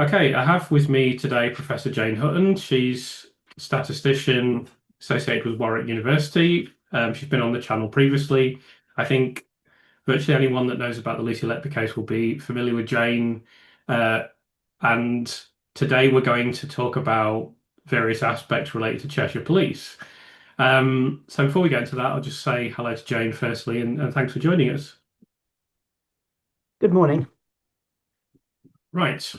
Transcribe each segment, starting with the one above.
Okay, I have with me today Professor Jane Hutton. She's a statistician associated with Warwick University. She's been on the channel previously. I think virtually anyone that knows about the Lucy Letby case will be familiar with Jane. Uh, and today we're going to talk about various aspects related to Cheshire Police. So before we get into that, I'll just say hello to Jane firstly, and thanks for joining us. Good morning. Right.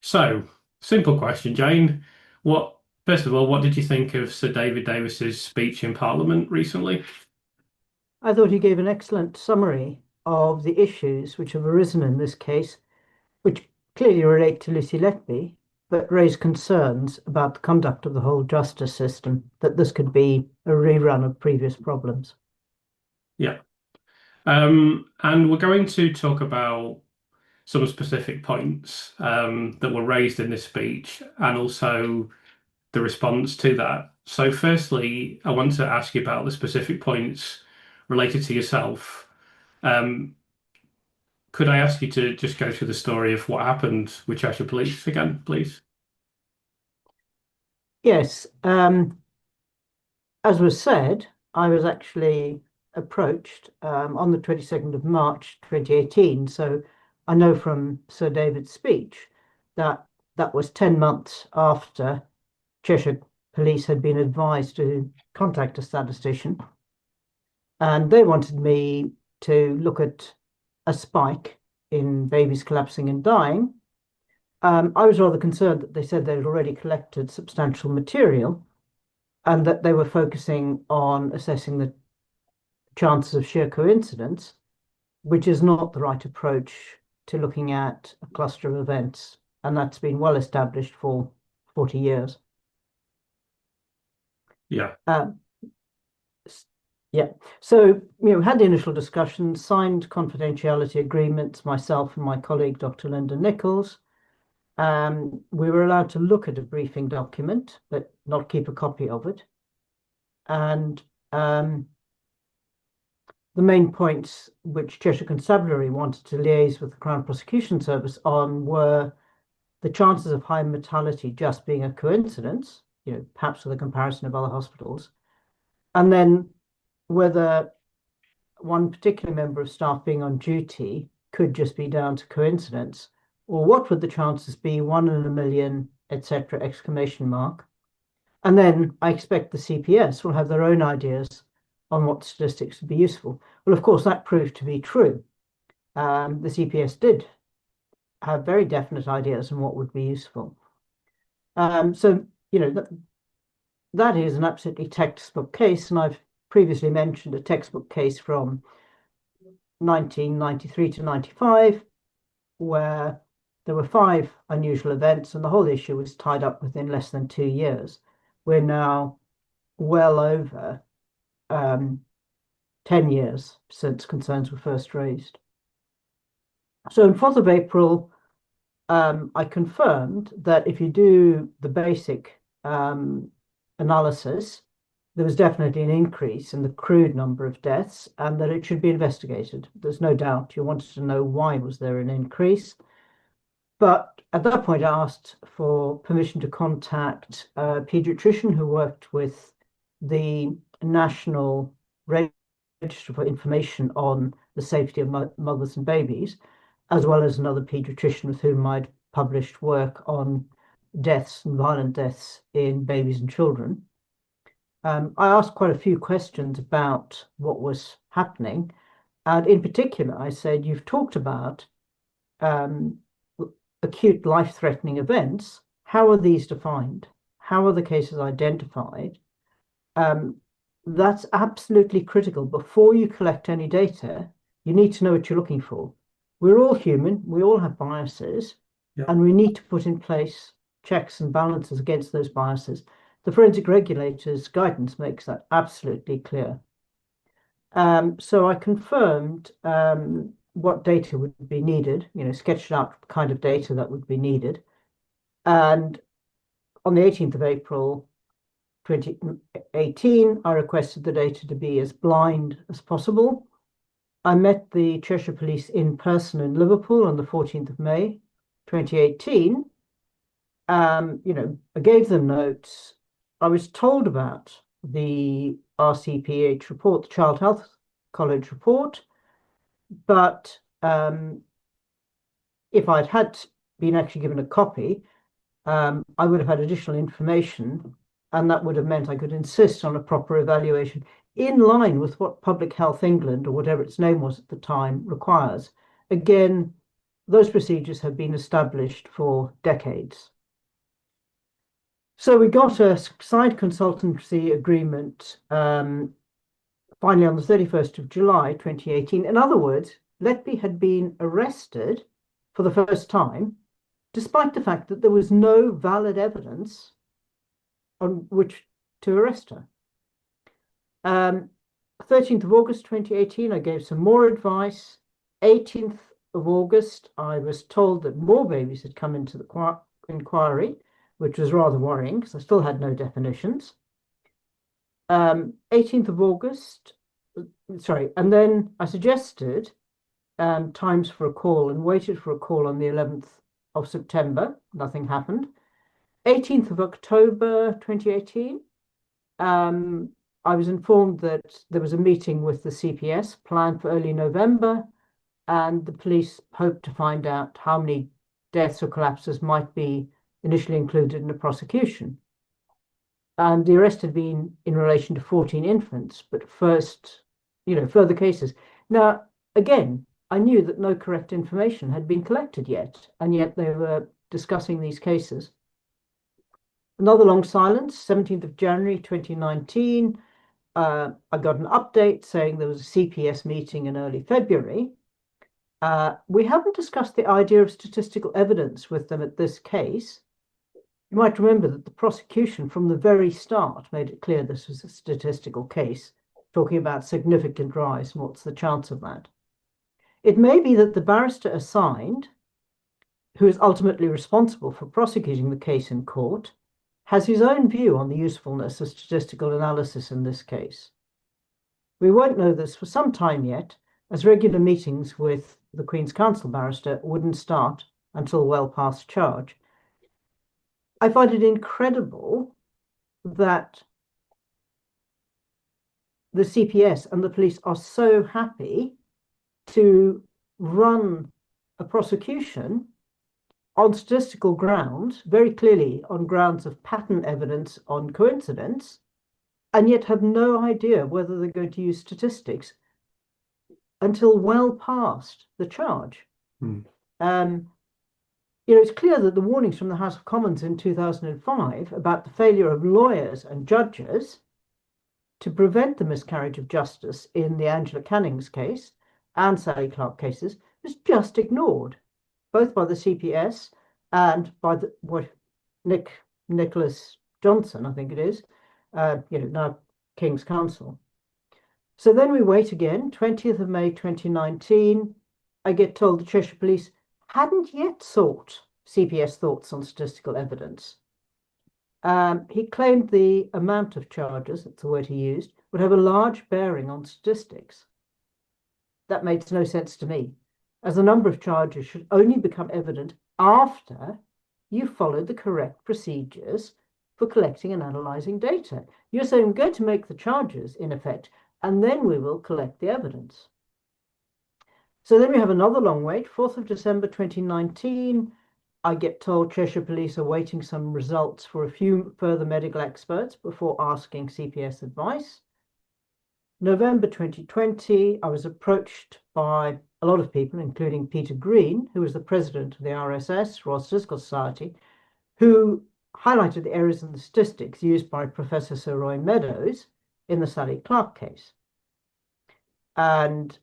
So, simple question, Jane. What, first of all, what did you think of Sir David Davis's speech in Parliament recently? I thought you gave an excellent summary of the issues which have arisen in this case, which clearly relate to Lucy Letby, but raise concerns about the conduct of the whole justice system, that this could be a rerun of previous problems. Yeah. And we're going to talk about some specific points that were raised in this speech and also the response to that. So, firstly, I want to ask you about the specific points related to yourself. Um, could I ask you to just go through the story of what happened with Cheshire Police again, please? Yes, as was said, I was actually approached on the 22nd of March 2018. So I know from Sir David's speech that that was 10 months after Cheshire Police had been advised to contact a statistician, and they wanted me to look at a spike in babies collapsing and dying. I was rather concerned that they said they'd already collected substantial material and that they were focusing on assessing the chances of sheer coincidence, which is not the right approach to looking at a cluster of events. And that's been well established for 40 years. Yeah. Uh, Yeah. So, had the initial discussion, signed confidentiality agreements, myself and my colleague, Dr. Linda Nichols. We were allowed to look at a briefing document, but not keep a copy of it. And the main points which Cheshire Constabulary wanted to liaise with the Crown Prosecution Service on were the chances of high mortality just being a coincidence, perhaps with a comparison of other hospitals, and then whether one particular member of staff being on duty could just be down to coincidence, or what would the chances be, 1 in a million, etc., exclamation mark. And then I expect the CPS will have their own ideas on what statistics would be useful. Well, of course, that proved to be true. The CPS did have very definite ideas on what would be useful. So, that is an absolutely textbook case, and I've previously mentioned a textbook case from 1993 to 95, where there were 5 unusual events and the whole issue was tied up within less than 2 years. We're now well over 10 years since concerns were first raised. So on 4th of April, I confirmed that if you do the basic analysis, there was definitely an increase in the crude number of deaths and that it should be investigated. There's no doubt you wanted to know why was there an increase. But at that point, I asked for permission to contact a pediatrician who worked with the National Register for Information on the Safety of Mothers and Babies, as well as another pediatrician with whom I'd published work on deaths and violent deaths in babies and children. I asked quite a few questions about what was happening. And in particular, I said, you've talked about acute life-threatening events. How are these defined? How are the cases identified? That's absolutely critical. Before you collect any data, you need to know what you're looking for. We're all human. We all have biases, Yeah. and we need to put in place checks and balances against those biases. The forensic regulator's guidance makes that absolutely clear. So I confirmed what data would be needed, sketched out the kind of data that would be needed. And on the 18th of April 2018, I requested the data to be as blind as possible. I met the Cheshire Police in person in Liverpool on the 14th of May 2018, I gave them notes. I was told about the RCPH report, the Child Health College report, but if I'd had been actually given a copy, I would have had additional information, and that would have meant I could insist on a proper evaluation in line with what Public Health England, or whatever its name was at the time, requires. Again, those procedures have been established for decades. So we got a side consultancy agreement finally on the 31st of July 2018. In other words, Letby had been arrested for the first time, despite the fact that there was no valid evidence on which to arrest her. 13th of August 2018, I gave some more advice. 18th of August, I was told that more babies had come into the inquiry, which was rather worrying because I still had no definitions. 18th of August, sorry, and then I suggested times for a call and waited for a call on the 11th of September. Nothing happened. 18th of October 2018, I was informed that there was a meeting with the CPS planned for early November, and the police hoped to find out how many deaths or collapses might be initially included in the prosecution. And the arrest had been in relation to 14 infants, but first, further cases. Now, again, I knew that no correct information had been collected yet, and yet they were discussing these cases. Another long silence, 17th of January 2019. I got an update saying there was a CPS meeting in early February. We haven't discussed the idea of statistical evidence with them at this case. You might remember that the prosecution from the very start made it clear this was a statistical case, talking about significant rise and what's the chance of that. It may be that the barrister assigned, who is ultimately responsible for prosecuting the case in court, has his own view on the usefulness of statistical analysis in this case. We won't know this for some time yet, as regular meetings with the Queen's Counsel barrister wouldn't start until well past charge. I find it incredible that the CPS and the police are so happy to run a prosecution on statistical grounds, very clearly on grounds of pattern evidence on coincidence, and yet have no idea whether they're going to use statistics until well past the charge. It's clear that the warnings from the House of Commons in 2005 about the failure of lawyers and judges to prevent the miscarriage of justice in the Angela Canning's case and Sally Clark cases was just ignored, both by the CPS and by Nicholas Johnson, I think it is, now King's Counsel. So then we wait again, 20th of May 2019. I get told the Cheshire Police hadn't yet sought CPS thoughts on statistical evidence. He claimed the amount of charges, that's the word he used, would have a large bearing on statistics. That makes no sense to me, as the number of charges should only become evident after you follow the correct procedures for collecting and analysing data. You're saying we're going to make the charges, in effect, and then we will collect the evidence. So then we have another long wait, 4th of December 2019. I get told Cheshire Police are waiting some results for a few further medical experts before asking CPS advice. November 2020, I was approached by a lot of people, including Peter Green, who was the president of the RSS, Royal Statistical Society, who highlighted the errors in the statistics used by Professor Sir Roy Meadows in the Sally Clark case. And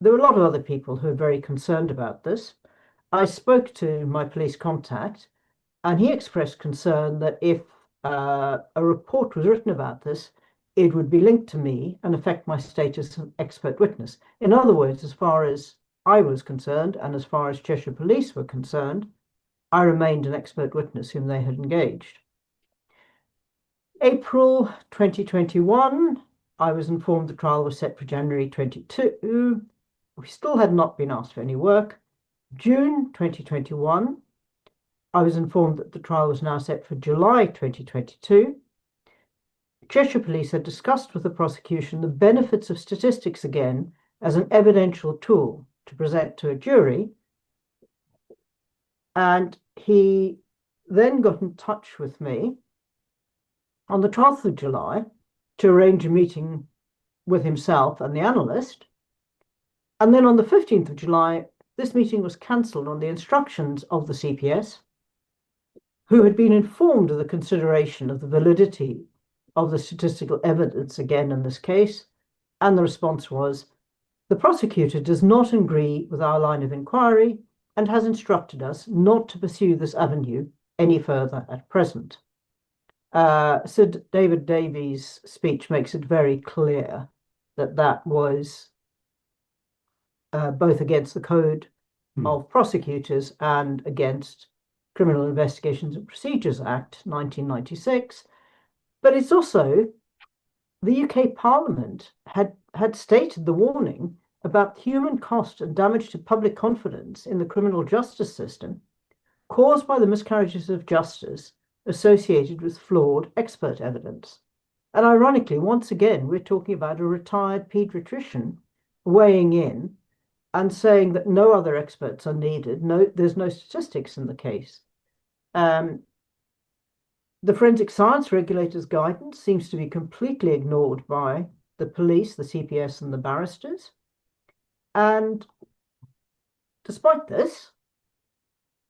there were a lot of other people who were very concerned about this. I spoke to my police contact, and he expressed concern that if a report was written about this, it would be linked to me and affect my status as expert witness. In other words, as far as I was concerned, and as far as Cheshire Police were concerned, I remained an expert witness whom they had engaged. April 2021, I was informed the trial was set for January 22. We still had not been asked for any work. June 2021, I was informed that the trial was now set for July 2022. Cheshire Police had discussed with the prosecution the benefits of statistics again as an evidential tool to present to a jury. And he then got in touch with me on the 12th of July to arrange a meeting with himself and the analyst. And then on the 15th of July, this meeting was cancelled on the instructions of the CPS, who had been informed of the consideration of the validity of the statistical evidence again in this case. And the response was, the prosecutor does not agree with our line of inquiry and has instructed us not to pursue this avenue any further at present. Sir David Davies' speech makes it very clear that that was both against the Code of Prosecutors and against Criminal Investigations and Procedures Act 1996. But it's also the UK Parliament had stated the warning about human cost and damage to public confidence in the criminal justice system caused by the miscarriages of justice associated with flawed expert evidence. And ironically, once again, we're talking about a retired paediatrician weighing in and saying that no other experts are needed. No, there's no statistics in the case. The forensic science regulator's guidance seems to be completely ignored by the police, the CPS, and the barristers. And despite this,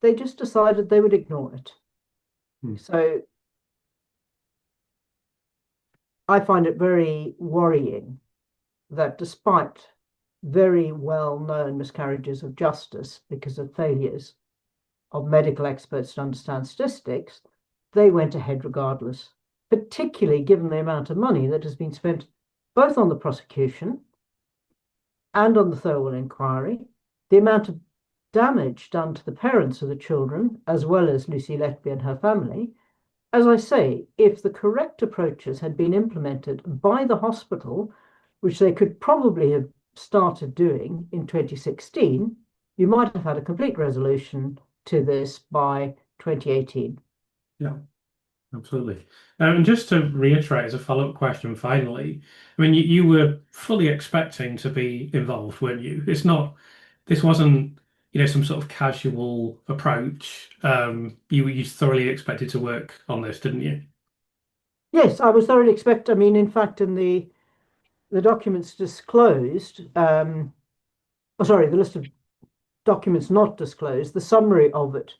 they just decided they would ignore it. So I find it very worrying that despite very well-known miscarriages of justice because of failures of medical experts to understand statistics, they went ahead regardless, particularly given the amount of money that has been spent both on the prosecution and on the Thirlwell inquiry, the amount of damage done to the parents of the children, as well as Lucy Letby and her family. As I say, if the correct approaches had been implemented by the hospital, which they could probably have started doing in 2016, you might have had a complete resolution to this by 2018. Yeah, absolutely. And just to reiterate as a follow-up question, finally, I mean, you were fully expecting to be involved, weren't you? This wasn't, some sort of casual approach. You thoroughly expected to work on this, didn't you? Yes, I was thoroughly expecting. I mean, in fact, in the documents disclosed, the list of documents not disclosed, the summary of it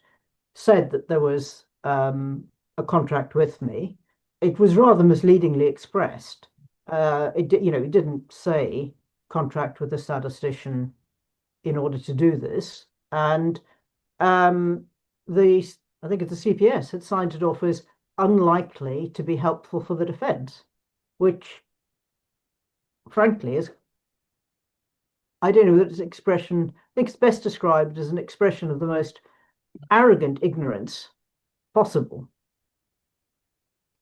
said that there was a contract with me. It was rather misleadingly expressed. It didn't say contract with a statistician in order to do this. And I think the CPS had signed it off as unlikely to be helpful for the defense, which frankly is, I don't know that it's expression, I think it's best described as an expression of the most arrogant ignorance possible.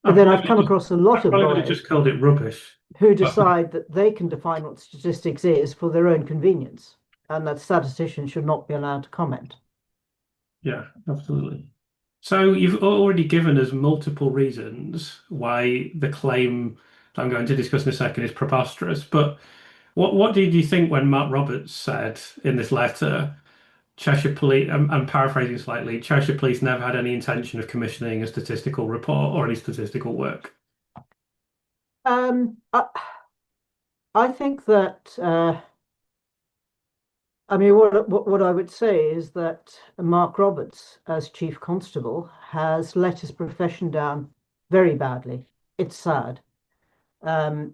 But then I've come across a lot of lawyers just called it rubbish, who decide that they can define what statistics is for their own convenience, and that statisticians should not be allowed to comment. Yeah, absolutely. So you've already given us multiple reasons why the claim that I'm going to discuss in a second is preposterous. But what did you think when Mark Roberts said in this letter, Cheshire Police, I'm paraphrasing slightly, Cheshire Police never had any intention of commissioning a statistical report or any statistical work? I think that I mean, what I would say is that Mark Roberts, as Chief Constable, has let his profession down very badly. It's sad. I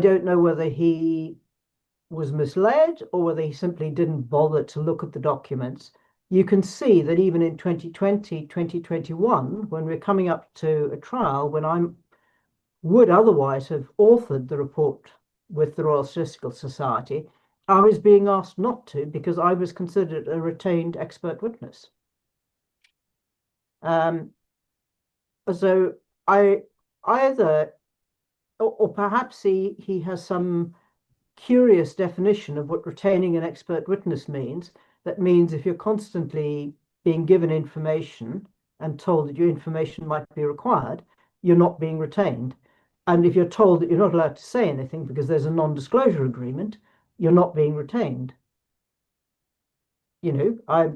don't know whether he was misled or whether he simply didn't bother to look at the documents. You can see that even in 2020, 2021, when we're coming up to a trial, when I would otherwise have authored the report with the Royal Statistical Society, I was being asked not to because I was considered a retained expert witness. So I either, or perhaps he has some curious definition of what retaining an expert witness means. That means if you're constantly being given information and told that your information might be required, you're not being retained. And if you're told that you're not allowed to say anything because there's a non-disclosure agreement, you're not being retained. You know, I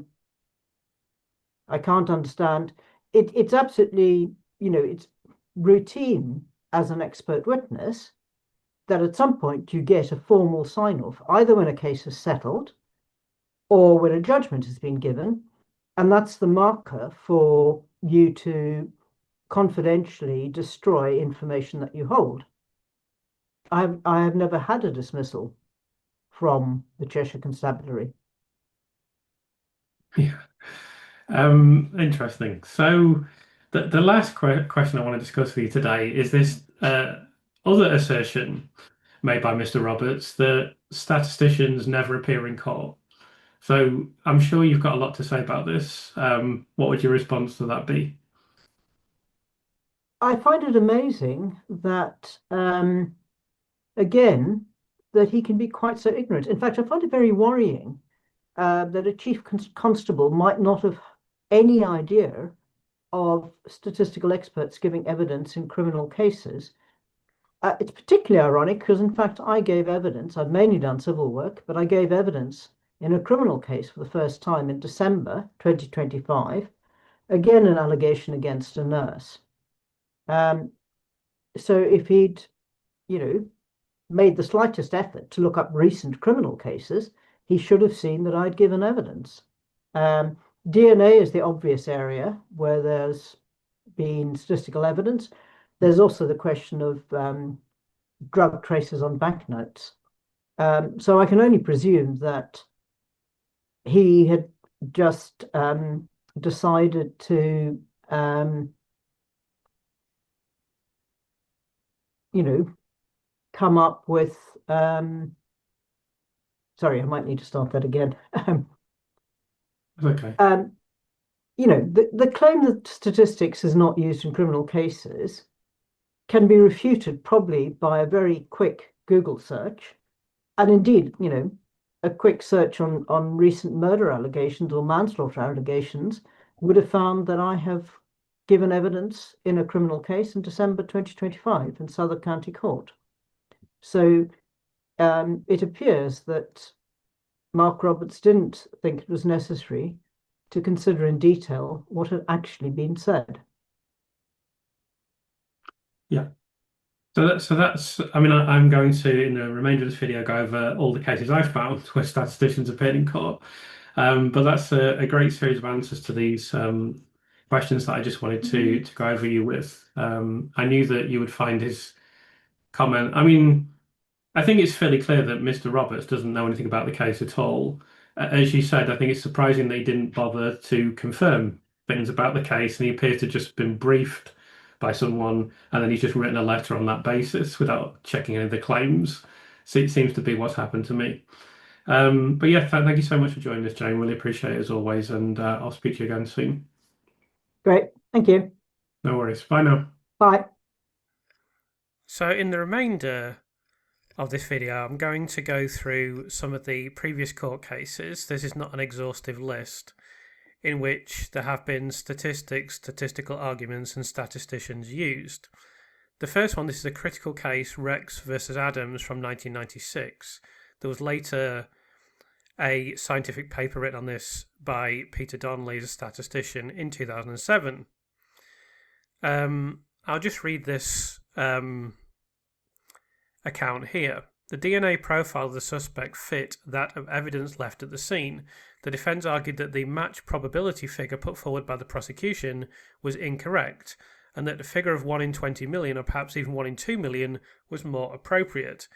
can't understand. It's absolutely, it's routine as an expert witness that at some point you get a formal sign-off, either when a case is settled or when a judgment has been given, and that's the marker for you to confidentially destroy information that you hold. I have never had a dismissal from the Cheshire Constabulary. Yeah. Interesting. So the last question I want to discuss with you today is this other assertion made by Mr. Roberts that statisticians never appear in court. So I'm sure you've got a lot to say about this. What would your response to that be? I find it amazing that, again, that he can be quite so ignorant. In fact, I find it very worrying that a chief constable might not have any idea of statistical experts giving evidence in criminal cases. It's particularly ironic because, in fact, I gave evidence. I've mainly done civil work, but I gave evidence in a criminal case for the first time in December 2025. Again, an allegation against a nurse. Um, so if he'd, you know, made the slightest effort to look up recent criminal cases, he should have seen that I'd given evidence. Um, DNA is the obvious area where there's been statistical evidence. There's also the question of drug traces on banknotes. So I can only presume that he had just decided to, you know, come up with. Sorry, I might need to start that again. Okay. The claim that statistics is not used in criminal cases can be refuted probably by a very quick Google search. And indeed, a quick search on recent murder allegations or manslaughter allegations would have found that I have given evidence in a criminal case in December 2025 in Southwark County Court. So it appears that Mark Roberts didn't think it was necessary to consider in detail what had actually been said. Yeah. So that's I mean, I'm going to, in the remainder of this video, go over all the cases I've found where statisticians appeared in court. But that's a great series of answers to these questions that I just wanted to go over you with. I knew that you would find his comment. I mean, I think it's fairly clear that Mr. Roberts doesn't know anything about the case at all. As you said, I think it's surprising that he didn't bother to confirm things about the case, and he appears to have just been briefed by someone, and then he's just written a letter on that basis without checking any of the claims. So it seems to be what's happened to me. But yeah, thank you so much for joining us, Jane. Really appreciate it as always, and I'll speak to you again soon. Great. Thank you. No worries. Bye now. Bye. So in the remainder of this video, I'm going to go through some of the previous court cases. This is not an exhaustive list, in which there have been statistics, statistical arguments, and statisticians used. The first one, this is a critical case, Rex versus Adams from 1996. There was later a scientific paper written on this by Peter Donnelly, as a statistician, in 2007. I'll just read this account here. The DNA profile of the suspect fit that of evidence left at the scene. The defence argued that the match probability figure put forward by the prosecution was incorrect, and that the figure of 1 in 20 million, or perhaps even 1 in 2 million, was more appropriate.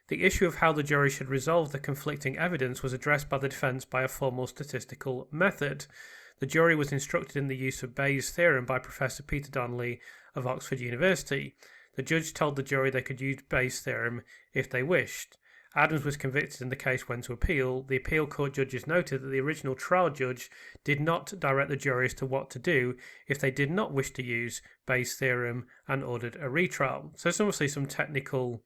The issue of how the jury should resolve the conflicting evidence was addressed by the defence by a formal statistical method. The jury was instructed in the use of Bayes' theorem by Professor Peter Donnelly of Oxford University. The judge told the jury they could use Bayes' theorem if they wished. Adams was convicted and the case went to appeal. The appeal court judges noted that the original trial judge did not direct the jury as to what to do if they did not wish to use Bayes' theorem, and ordered a retrial. So there's obviously some technical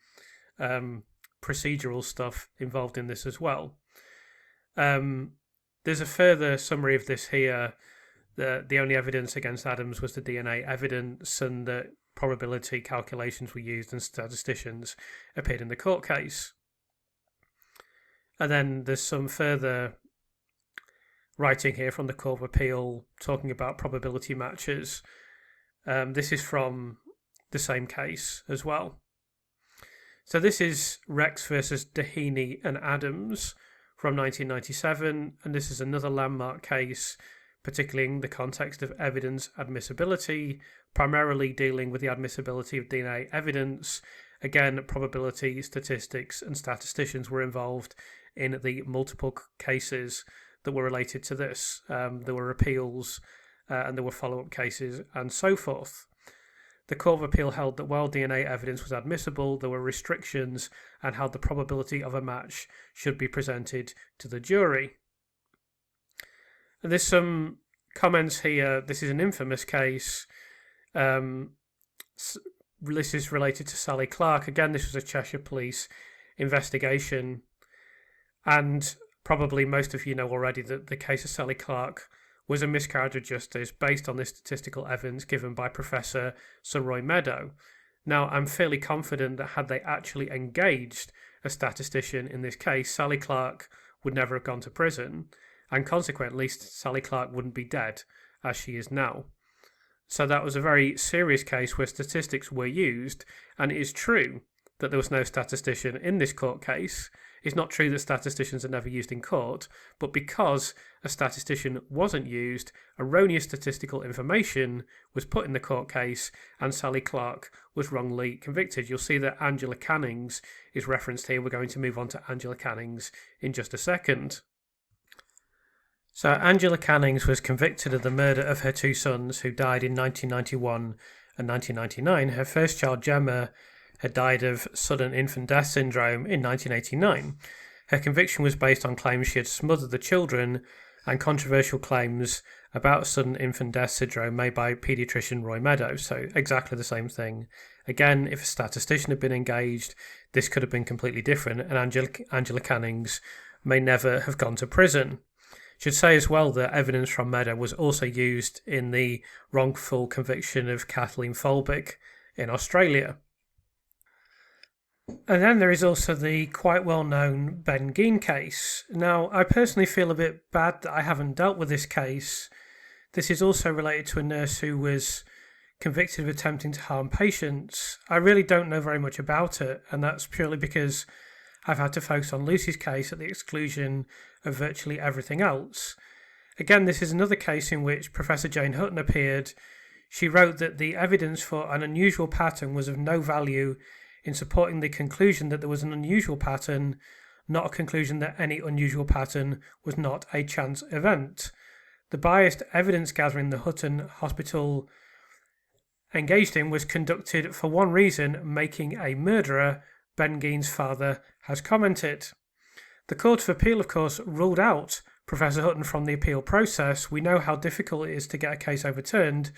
procedural stuff involved in this as well. There's a further summary of this here the only evidence against Adams was the DNA evidence, and that probability calculations were used and statisticians appeared in the court case. And then there's some further writing here from the Court of Appeal talking about probability matches. This is from the same case as well. So this is Rex versus Dehaney and Adams from 1997, and this is another landmark case, particularly in the context of evidence admissibility, primarily dealing with the admissibility of DNA evidence. Again, probability, statistics, and statisticians were involved in the multiple cases that were related to this. There were appeals and there were follow-up cases and so forth. The Court of Appeal held that while DNA evidence was admissible, there were restrictions and how the probability of a match should be presented to the jury. And there's some comments here. This is an infamous case. This is related to Sally Clark. Again, this was a Cheshire Police investigation. And probably most of you know already that the case of Sally Clark was a miscarriage of justice based on this statistical evidence given by Professor Sir Roy Meadow. Now, I'm fairly confident that had they actually engaged a statistician in this case, Sally Clark would never have gone to prison, and consequently, Sally Clark wouldn't be dead, as she is now. So that was a very serious case where statistics were used, and it is true that there was no statistician in this court case. It's not true that statisticians are never used in court, but because a statistician wasn't used, erroneous statistical information was put in the court case and Sally Clark was wrongly convicted. You'll see that Angela Cannings is referenced here. We're going to move on to Angela Cannings in just a second. So Angela Cannings was convicted of the murder of her two sons who died in 1991 and 1999. Her first child, Gemma, had died of sudden infant death syndrome in 1989. Her conviction was based on claims she had smothered the children and controversial claims about sudden infant death syndrome made by paediatrician Roy Meadow. So exactly the same thing. Again, if a statistician had been engaged, this could have been completely different, and Angela Cannings may never have gone to prison. Should say as well that evidence from Meadow was also used in the wrongful conviction of Kathleen Folbick in Australia. And then there is also the quite well-known Ben Geen case. Now, I personally feel a bit bad that I haven't dealt with this case. This is also related to a nurse who was convicted of attempting to harm patients. I really don't know very much about it, and that's purely because I've had to focus on Lucy's case at the exclusion of virtually everything else. Again, this is another case in which Professor Jane Hutton appeared. She wrote that the evidence for an unusual pattern was of no value in supporting the conclusion that there was an unusual pattern, not a conclusion that any unusual pattern was not a chance event. The biased evidence gathering the Hutton Hospital engaged in was conducted for one reason: making a murderer, Ben Geen's father has commented. The Court of Appeal, of course, ruled out Professor Hutton from the appeal process. We know how difficult it is to get a case overturned,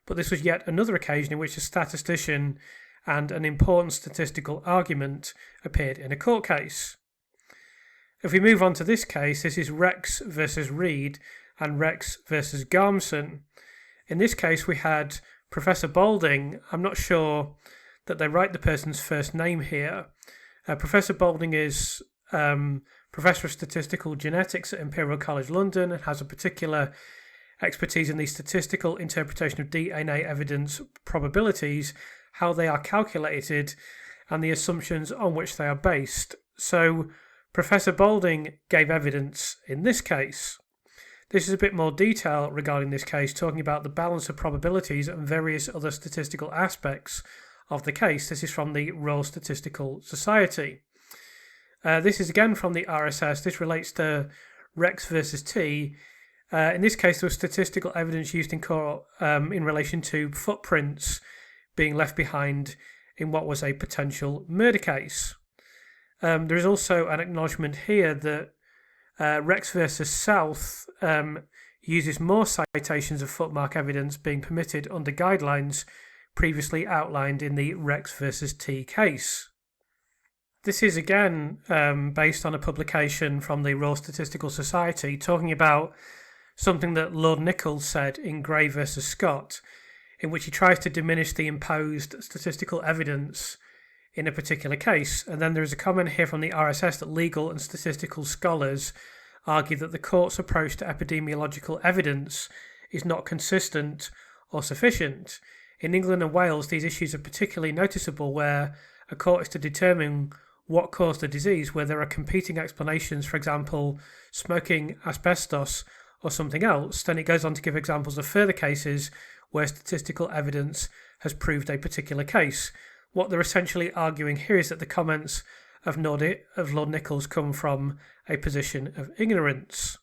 but this was yet another occasion in which a statistician and an important statistical argument appeared in a court case. If we move on to this case, this is Rex versus Reed and Rex versus Garmson. In this case, we had Professor Balding. I'm not sure that they write the person's first name here. Professor Balding is Professor of Statistical Genetics at Imperial College London and has a particular expertise in the statistical interpretation of DNA evidence probabilities, how they are calculated, and the assumptions on which they are based. So Professor Balding gave evidence in this case. This is a bit more detail regarding this case, talking about the balance of probabilities and various other statistical aspects of the case. This is from the Royal Statistical Society. This is again from the RSS. This relates to Rex versus T. In this case, there was statistical evidence used in court in relation to footprints being left behind in what was a potential murder case. There is also an acknowledgement here that Rex versus South uses more citations of footmark evidence being permitted under guidelines previously outlined in the Rex versus T case. This is again based on a publication from the Royal Statistical Society talking about something that Lord Nichols said in Gray versus Scott, in which he tries to diminish the imposed statistical evidence in a particular case. And then there is a comment here from the RSS that legal and statistical scholars argue that the court's approach to epidemiological evidence is not consistent or sufficient. In England and Wales, these issues are particularly noticeable where a court is to determine what caused the disease, where there are competing explanations, for example, smoking, asbestos, or something else. Then it goes on to give examples of further cases where statistical evidence has proved a particular case. What they're essentially arguing here is that the comments of Lord Nichols come from a position of ignorance.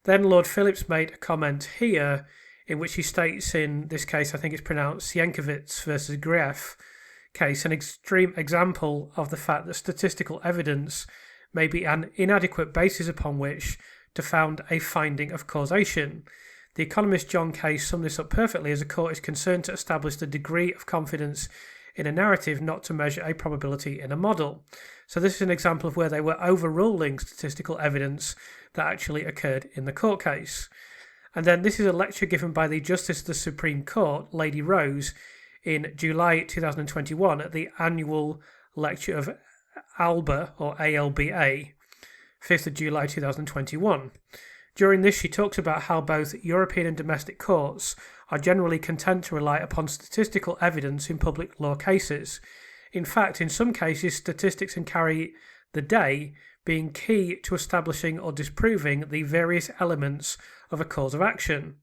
Then Lord Phillips made a comment here in which he states, in this case I think it's pronounced Sienkiewicz versus Grief case, an extreme example of the fact that statistical evidence may be an inadequate basis upon which to found a finding of causation. The economist John Case summed this up perfectly, as a court is concerned to establish the degree of confidence in a narrative, not to measure a probability in a model. So this is an example of where they were overruling statistical evidence that actually occurred in the court case. And then this is a lecture given by the Justice of the Supreme Court, Lady Rose, in July 2021 at the annual lecture of ALBA, or ALBA, 5th of July 2021. During this, she talks about how both European and domestic courts are generally content to rely upon statistical evidence in public law cases. In fact, in some cases, statistics can carry the day, being key to establishing or disproving the various elements of a cause of action.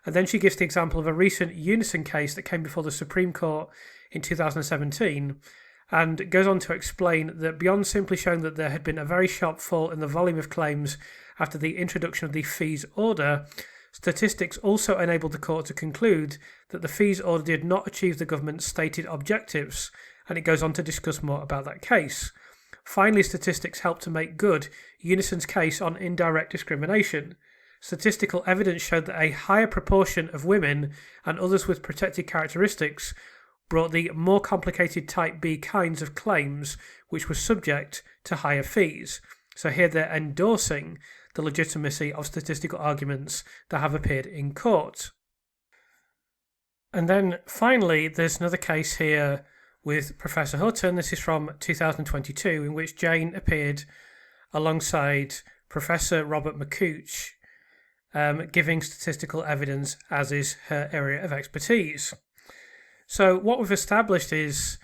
And then she gives the example of a recent Unison case that came before the Supreme Court in 2017, and goes on to explain that beyond simply showing that there had been a very sharp fall in the volume of claims after the introduction of the fees order, statistics also enabled the court to conclude that the fees order did not achieve the government's stated objectives, and it goes on to discuss more about that case. Finally, statistics helped to make good Unison's case on indirect discrimination. Statistical evidence showed that a higher proportion of women and others with protected characteristics brought the more complicated Type B kinds of claims, which were subject to higher fees. So here they're endorsing the legitimacy of statistical arguments that have appeared in court. And then finally, there's another case here with Professor Hutton. This is from 2022, in which Jane appeared alongside Professor Robert McCouch, giving statistical evidence as is her area of expertise. So what we've established is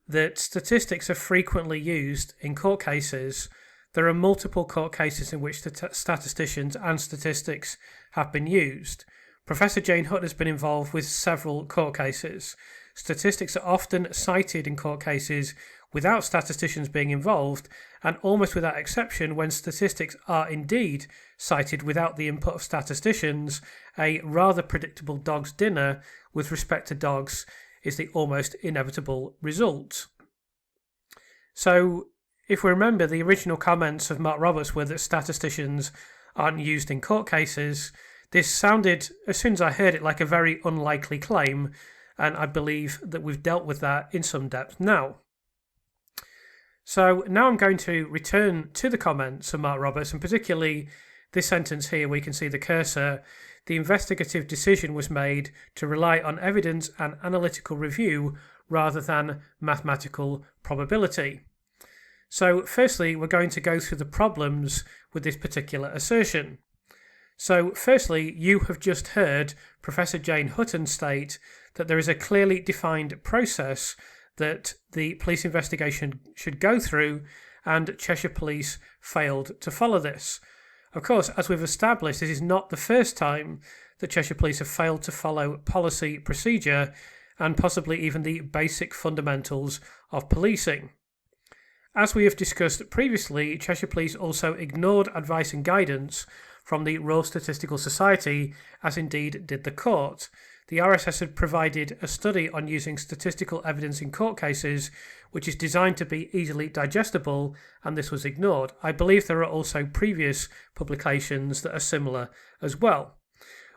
that statistics are frequently used in court cases. There are multiple court cases in which statisticians and statistics have been used. Professor Jane Hutton has been involved with several court cases. Statistics are often cited in court cases without statisticians being involved, and almost without exception, when statistics are indeed cited without the input of statisticians, a rather predictable dog's dinner with respect to dogs is the almost inevitable result. So, if we remember, the original comments of Mark Roberts were that statisticians aren't used in court cases. This sounded, as soon as I heard it, like a very unlikely claim, and I believe that we've dealt with that in some depth now. So now I'm going to return to the comments of Mark Roberts, and particularly this sentence here where you can see the cursor. The investigative decision was made to rely on evidence and analytical review rather than mathematical probability. So firstly, we're going to go through the problems with this particular assertion. So firstly, you have just heard Professor Jane Hutton state that there is a clearly defined process that the police investigation should go through, and Cheshire Police failed to follow this. Of course, as we've established, this is not the first time that Cheshire Police have failed to follow policy procedure and possibly even the basic fundamentals of policing. As we have discussed previously, Cheshire Police also ignored advice and guidance from the Royal Statistical Society, as indeed did the court. The RSS had provided a study on using statistical evidence in court cases, which is designed to be easily digestible, and this was ignored. I believe there are also previous publications that are similar as well.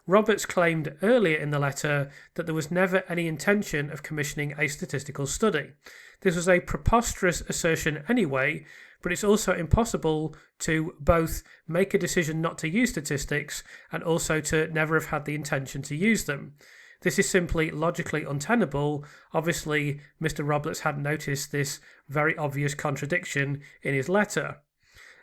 Roberts claimed earlier in the letter that there was never any intention of commissioning a statistical study. This was a preposterous assertion anyway, but it's also impossible to both make a decision not to use statistics and also to never have had the intention to use them. This is simply logically untenable. Obviously, Mr. Roberts hadn't noticed this very obvious contradiction in his letter.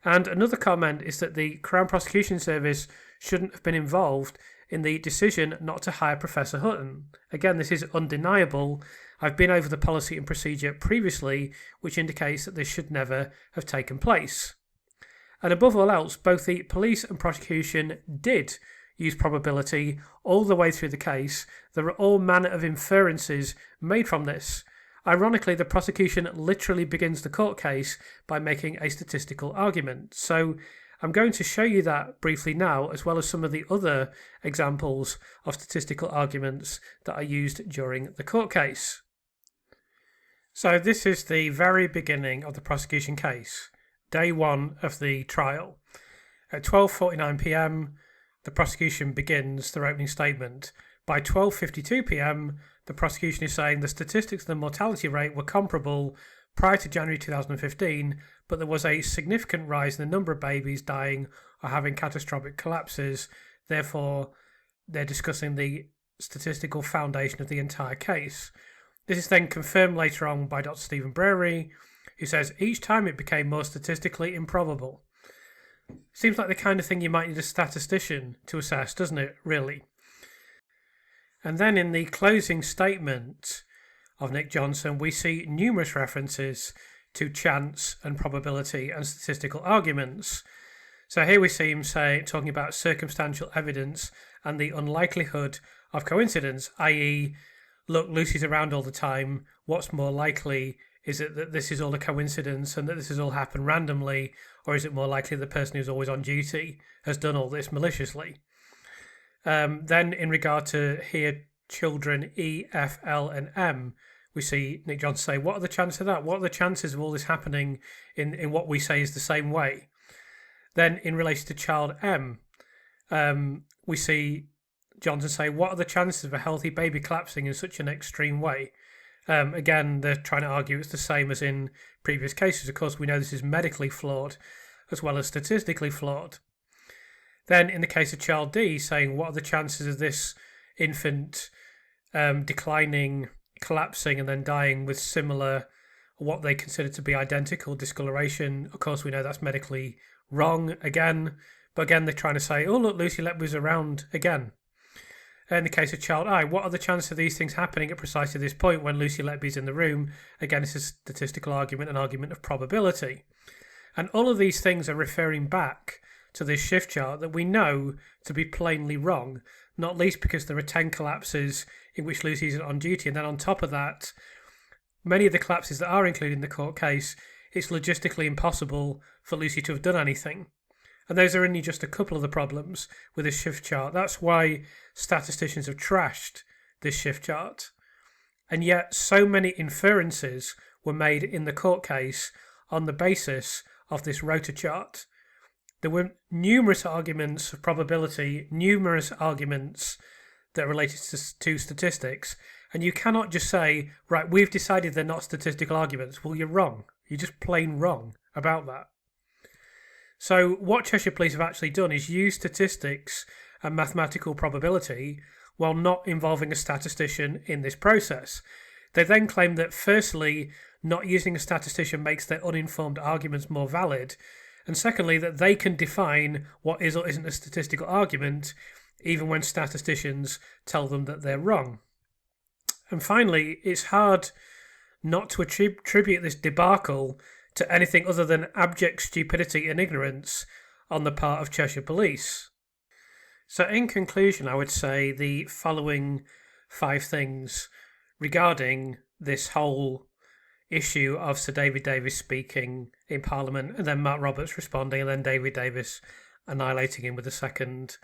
And another comment is that the Crown Prosecution Service shouldn't have been involved in the decision not to hire Professor Hutton. Again, this is undeniable. I've been over the policy and procedure previously, which indicates that this should never have taken place. And above all else, both the police and prosecution did use probability all the way through the case. There are all manner of inferences made from this. Ironically, the prosecution literally begins the court case by making a statistical argument. So I'm going to show you that briefly now, as well as some of the other examples of statistical arguments that are used during the court case. So this is the very beginning of the prosecution case, day one of the trial. At 12:49 p.m, the prosecution begins their opening statement. By 12:52 p.m, the prosecution is saying the statistics of the mortality rate were comparable prior to January 2015, but there was a significant rise in the number of babies dying or having catastrophic collapses. Therefore, they're discussing the statistical foundation of the entire case. This is then confirmed later on by Dr. Stephen Breary, who says each time it became more statistically improbable. Seems like the kind of thing you might need a statistician to assess, doesn't it, really? And then in the closing statement of Nick Johnson, we see numerous references to chance and probability and statistical arguments. So here we see him talking about circumstantial evidence and the unlikelihood of coincidence, i.e., look, Lucy's around all the time. What's more likely? Is it that this is all a coincidence and that this has all happened randomly, or is it more likely the person who's always on duty has done all this maliciously? Then in regard to here, children E, F, L and M, we see Nick Johnson say, what are the chances of that? What are the chances of all this happening in what we say is the same way? Then in relation to child M, we see Johnson say, what are the chances of a healthy baby collapsing in such an extreme way? Again, they're trying to argue it's the same as in previous cases. Of course, we know this is medically flawed as well as statistically flawed. Then in the case of child D, saying what are the chances of this infant declining, collapsing and then dying with similar, what they consider to be identical discoloration. Of course, we know that's medically wrong again. But again, they're trying to say, oh, look, Lucy Letby was around again. In the case of child I, what are the chances of these things happening at precisely this point when Lucy Letby's in the room? Again, it's a statistical argument, an argument of probability. And all of these things are referring back to this shift chart that we know to be plainly wrong, not least because there are 10 collapses in which Lucy isn't on duty. And then on top of that, many of the collapses that are included in the court case, it's logistically impossible for Lucy to have done anything. And those are only just a couple of the problems with this shift chart. That's why statisticians have trashed this shift chart. And yet so many inferences were made in the court case on the basis of this rotor chart. There were numerous arguments of probability, numerous arguments that related to statistics. And you cannot just say, right, we've decided they're not statistical arguments. Well, you're wrong. You're just plain wrong about that. So what Cheshire Police have actually done is use statistics and mathematical probability while not involving a statistician in this process. They then claim that firstly, not using a statistician makes their uninformed arguments more valid, and secondly, that they can define what is or isn't a statistical argument even when statisticians tell them that they're wrong. And finally, it's hard not to attribute this debacle to anything other than abject stupidity and ignorance on the part of Cheshire Police. So in conclusion, I would say the following 5 things regarding this whole issue of Sir David Davis speaking in Parliament and then Mark Roberts responding and then David Davis annihilating him with a second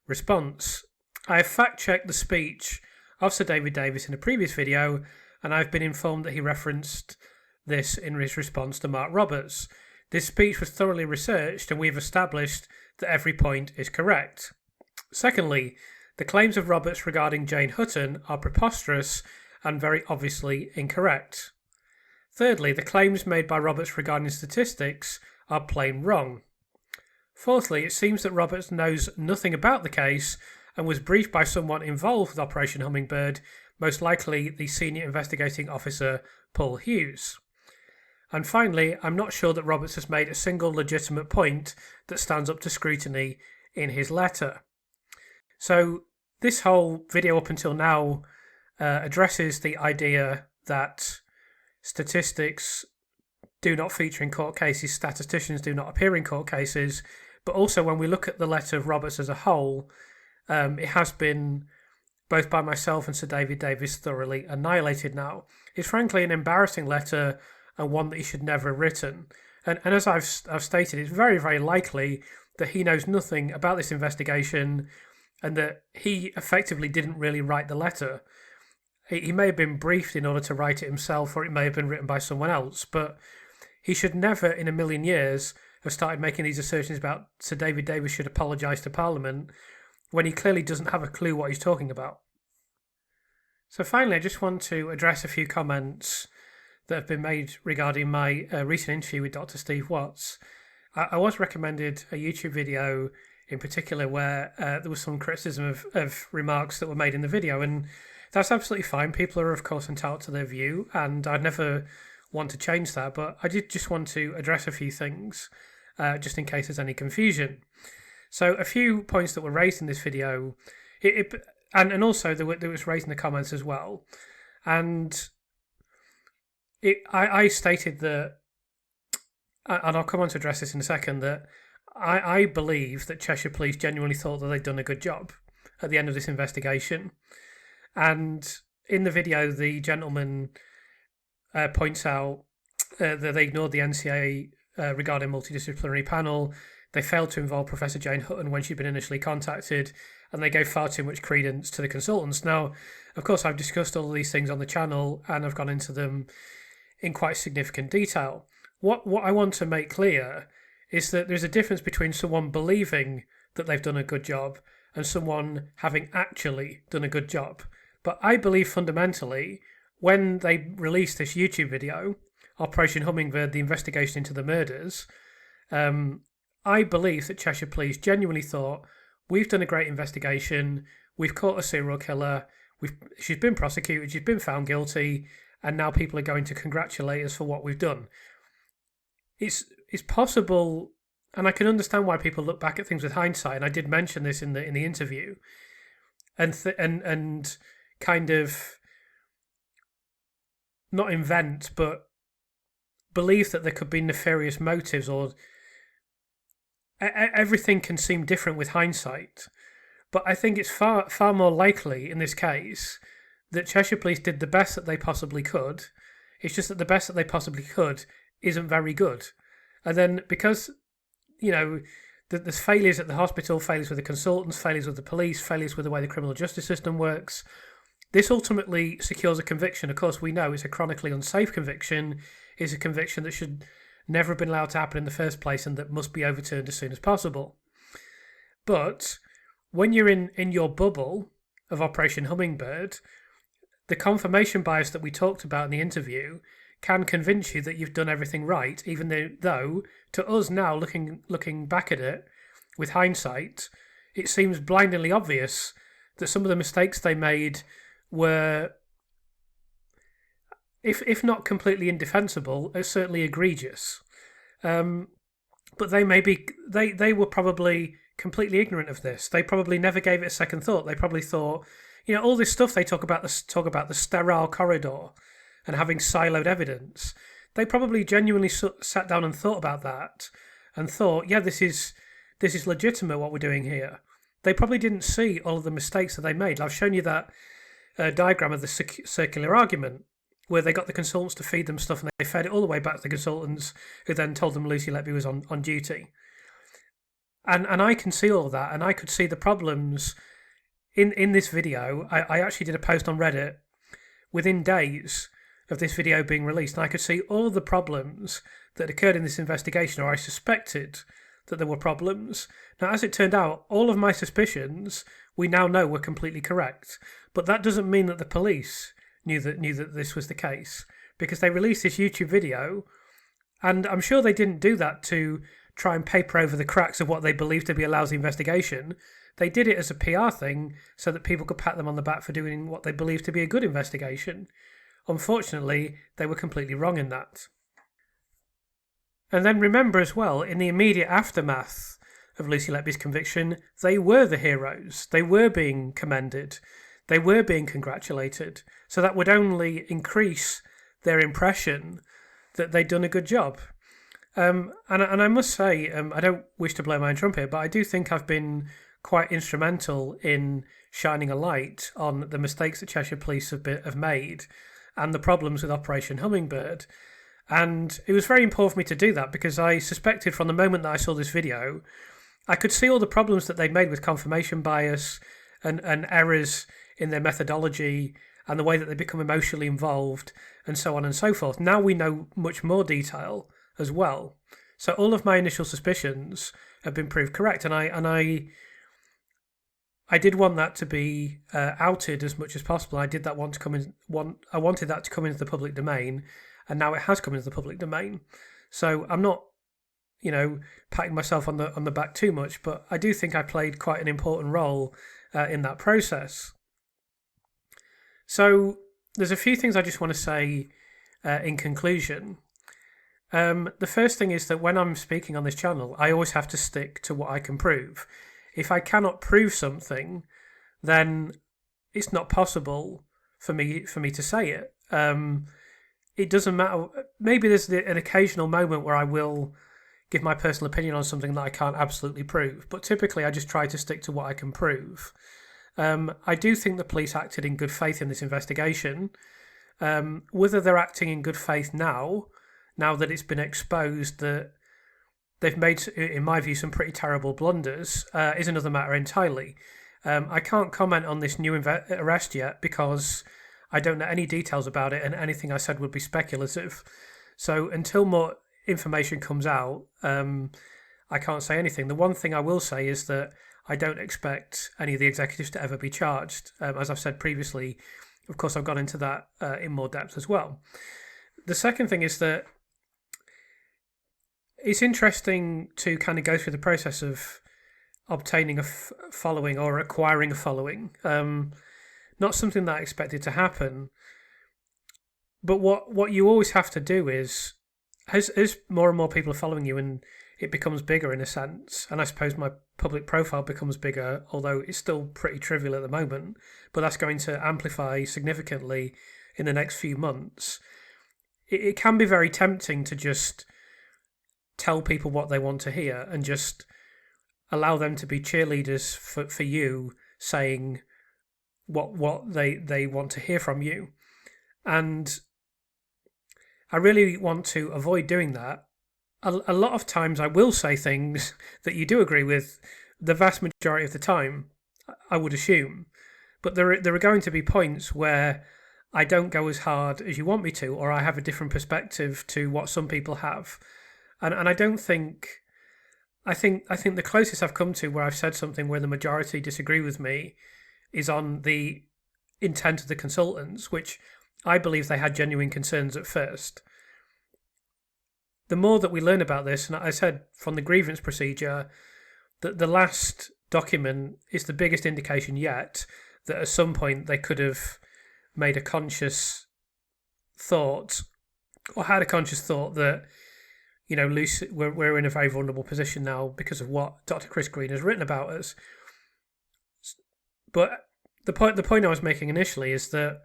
response. I have fact-checked the speech of Sir David Davis in a previous video, and I've been informed that he referenced this in his response to Mark Roberts. This speech was thoroughly researched and we've established that every point is correct. Secondly, The claims of Roberts regarding Jane Hutton are preposterous and very obviously incorrect. Thirdly, the claims made by Roberts regarding statistics are plain wrong. Fourthly, it seems that Roberts knows nothing about the case and was briefed by someone involved with Operation Hummingbird, most likely the senior investigating officer Paul Hughes. And finally, I'm not sure that Roberts has made a single legitimate point that stands up to scrutiny in his letter. So this whole video up until now addresses the idea that statistics do not feature in court cases, statisticians do not appear in court cases, but also when we look at the letter of Roberts as a whole, it has been, both by myself and Sir David Davies, thoroughly annihilated now. It's frankly an embarrassing letter and one that he should never have written. And as I've stated, it's very, very likely that he knows nothing about this investigation and that he effectively didn't really write the letter. He may have been briefed in order to write it himself, or it may have been written by someone else, but he should never in a million years have started making these assertions about Sir David Davies should apologise to Parliament when he clearly doesn't have a clue what he's talking about. So finally, I just want to address a few comments that have been made regarding my recent interview with Dr. Steve Watts. I was recommended a YouTube video in particular where there was some criticism of remarks that were made in the video, and that's absolutely fine. People are, of course, entitled to their view, and I'd never want to change that, but I did just want to address a few things, just in case there's any confusion. So a few points that were raised in this video, and also there was raised in the comments as well, and I stated that, and I'll come on to address this in a second, that I believe that Cheshire Police genuinely thought that they'd done a good job at the end of this investigation. And in the video, the gentleman points out that they ignored the NCA regarding multidisciplinary panel. They failed to involve Professor Jane Hutton when she'd been initially contacted, and they gave far too much credence to the consultants. Now, of course, I've discussed all of these things on the channel, and I've gone into them in quite significant detail. What I want to make clear is that there's a difference between someone believing that they've done a good job and someone having actually done a good job. But I believe fundamentally, when they released this YouTube video, Operation Hummingbird, the investigation into the murders, I believe that Cheshire Police genuinely thought, we've done a great investigation, we've caught a serial killer, she's been prosecuted, she's been found guilty, and now people are going to congratulate us for what we've done. It's possible, and I can understand why people look back at things with hindsight, and I did mention this in the interview, and kind of not invent, but believe that there could be nefarious motives, or everything can seem different with hindsight. But I think it's far more likely in this case that Cheshire Police did the best that they possibly could. It's just that the best that they possibly could isn't very good. And then because, there's failures at the hospital, failures with the consultants, failures with the police, failures with the way the criminal justice system works, this ultimately secures a conviction. Of course, we know it's a chronically unsafe conviction, it's a conviction that should never have been allowed to happen in the first place and that must be overturned as soon as possible. But when you're in your bubble of Operation Hummingbird, the confirmation bias that we talked about in the interview can convince you that you've done everything right, even though to us now, looking back at it with hindsight, it seems blindingly obvious that some of the mistakes they made were, if not completely indefensible, certainly egregious. But they were probably completely ignorant of this. They probably never gave it a second thought. They probably thought, all this stuff they talk about the sterile corridor and having siloed evidence. They probably genuinely sat down and thought about that and thought, yeah, this is legitimate what we're doing here. They probably didn't see all of the mistakes that they made. I've shown you that diagram of the circular argument where they got the consultants to feed them stuff and they fed it all the way back to the consultants who then told them Lucy Letby was on duty. And I can see all of that, and I could see the problems in this video. I actually did a post on Reddit within days of this video being released, and I could see all of the problems that occurred in this investigation, or I suspected that there were problems. Now, as it turned out, all of my suspicions we now know were completely correct. But that doesn't mean that the police knew that this was the case, because they released this YouTube video, and I'm sure they didn't do that to try and paper over the cracks of what they believed to be a lousy investigation. They did it as a PR thing so that people could pat them on the back for doing what they believed to be a good investigation. Unfortunately, they were completely wrong in that. And then remember as well, in the immediate aftermath of Lucy Letby's conviction, they were the heroes. They were being commended. They were being congratulated. So that would only increase their impression that they'd done a good job. And I must say, I don't wish to blow my own trumpet, but I do think I've been quite instrumental in shining a light on the mistakes that Cheshire Police have made and the problems with Operation Hummingbird. And it was very important for me to do that because I suspected from the moment that I saw this video, I could see all the problems that they'd made with confirmation bias and errors in their methodology and the way that they become emotionally involved and so on and so forth. Now we know much more detail as well. So all of my initial suspicions have been proved correct, and I did want that to be outed as much as possible. I did that want to come in. I wanted that to come into the public domain, and now it has come into the public domain. So I'm not, patting myself on the back too much, but I do think I played quite an important role in that process. So there's a few things I just want to say in conclusion. The first thing is that when I'm speaking on this channel, I always have to stick to what I can prove. If I cannot prove something, then it's not possible for me to say it. It doesn't matter. Maybe there's an occasional moment where I will give my personal opinion on something that I can't absolutely prove, but typically I just try to stick to what I can prove. I do think the police acted in good faith in this investigation. Whether they're acting in good faith now that it's been exposed that they've made, in my view, some pretty terrible blunders, is another matter entirely. I can't comment on this new arrest yet because I don't know any details about it, and anything I said would be speculative. So until more information comes out, I can't say anything. The one thing I will say is that I don't expect any of the executives to ever be charged. As I've said previously, of course, I've gone into that in more depth as well. The second thing is that it's interesting to kind of go through the process of obtaining a following or acquiring a following. Not something that I expected to happen. But what you always have to do is, as more and more people are following you and it becomes bigger in a sense, and I suppose my public profile becomes bigger, although it's still pretty trivial at the moment, but that's going to amplify significantly in the next few months. It can be very tempting to just tell people what they want to hear and just allow them to be cheerleaders for you saying what they want to hear from you. And I really want to avoid doing that. A lot of times I will say things that you do agree with, the vast majority of the time, I would assume. But there are going to be points where I don't go as hard as you want me to, or I have a different perspective to what some people have. And I don't think... I think the closest I've come to where I've said something where the majority disagree with me is on the intent of the consultants, which I believe they had genuine concerns at first. The more that we learn about this, and I said from the grievance procedure, that the last document is the biggest indication yet that at some point they could have made a conscious thought, or had a conscious thought that, Lucy, we're in a very vulnerable position now because of what Dr. Chris Green has written about us. But the point I was making initially is that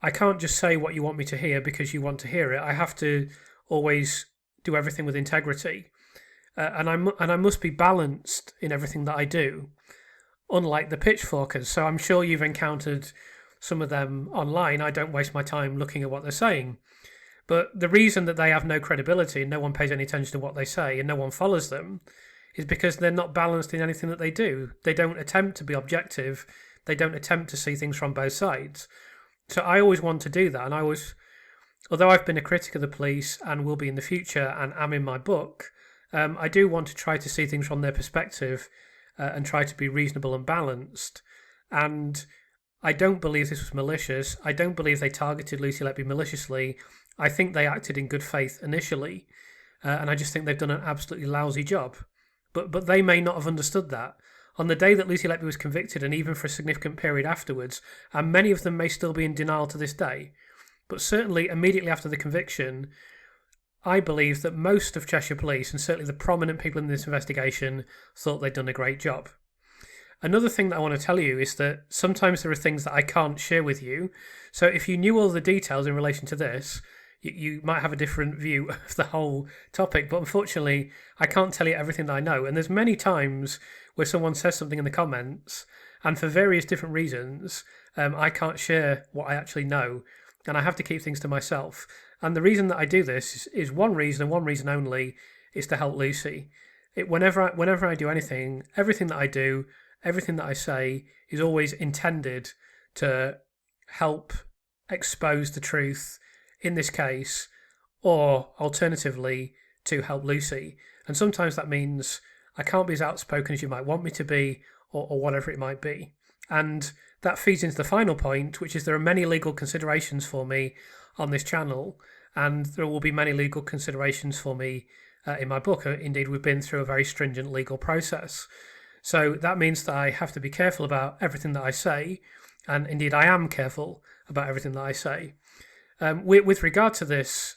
I can't just say what you want me to hear because you want to hear it. I have to always do everything with integrity, and I must be balanced in everything that I do, unlike the pitchforkers. So I'm sure you've encountered some of them online. I don't waste my time looking at what they're saying, but the reason that they have no credibility and no one pays any attention to what they say and no one follows them is because they're not balanced in anything that they do. They don't attempt to be objective. They don't attempt to see things from both sides. So I always want to do that, and although I've been a critic of the police and will be in the future and am in my book, I do want to try to see things from their perspective and try to be reasonable and balanced. And I don't believe this was malicious. I don't believe they targeted Lucy Letby maliciously. I think they acted in good faith initially, and I just think they've done an absolutely lousy job. But they may not have understood that. On the day that Lucy Letby was convicted, and even for a significant period afterwards, and many of them may still be in denial to this day, but certainly immediately after the conviction, I believe that most of Cheshire Police, and certainly the prominent people in this investigation, thought they'd done a great job. Another thing that I want to tell you is that sometimes there are things that I can't share with you. So if you knew all the details in relation to this, you might have a different view of the whole topic. But unfortunately, I can't tell you everything that I know. And there's many times where someone says something in the comments, and for various different reasons, I can't share what I actually know, and I have to keep things to myself. And the reason that I do this is one reason, and one reason only, is to help Lucy. Whenever I do anything, everything that I do, everything that I say is always intended to help expose the truth in this case, or alternatively to help Lucy. And sometimes that means I can't be as outspoken as you might want me to be, or whatever it might be. And that feeds into the final point, which is there are many legal considerations for me on this channel, and there will be many legal considerations for me in my book. Indeed, we've been through a very stringent legal process. So that means that I have to be careful about everything that I say, and indeed I am careful about everything that I say. With regard to this,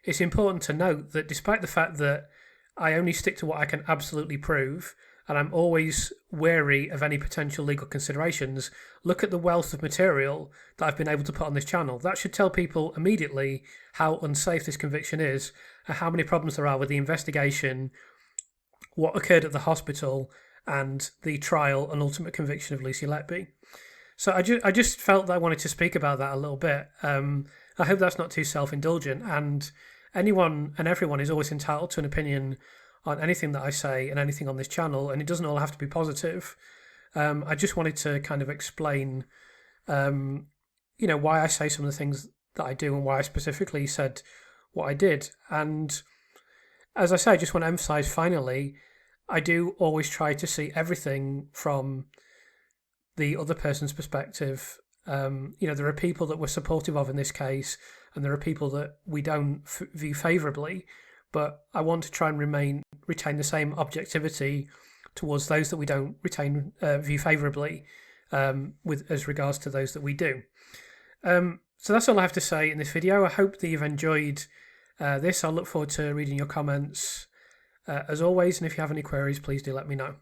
it's important to note that despite the fact that I only stick to what I can absolutely prove, and I'm always wary of any potential legal considerations, look at the wealth of material that I've been able to put on this channel. That should tell people immediately how unsafe this conviction is, and how many problems there are with the investigation, what occurred at the hospital, and the trial and ultimate conviction of Lucy Letby. So I just felt that I wanted to speak about that a little bit. I hope that's not too self-indulgent, and anyone and everyone is always entitled to an opinion on anything that I say and anything on this channel, and it doesn't all have to be positive. I just wanted to kind of explain, why I say some of the things that I do and why I specifically said what I did. And as I say, I just want to emphasize finally, I do always try to see everything from the other person's perspective. There are people that we're supportive of in this case, and there are people that we don't view favourably, but I want to try and retain the same objectivity towards those that we don't view favourably, with as regards to those that we do. So that's all I have to say in this video. I hope that you've enjoyed this. I'll look forward to reading your comments as always, and if you have any queries, please do let me know.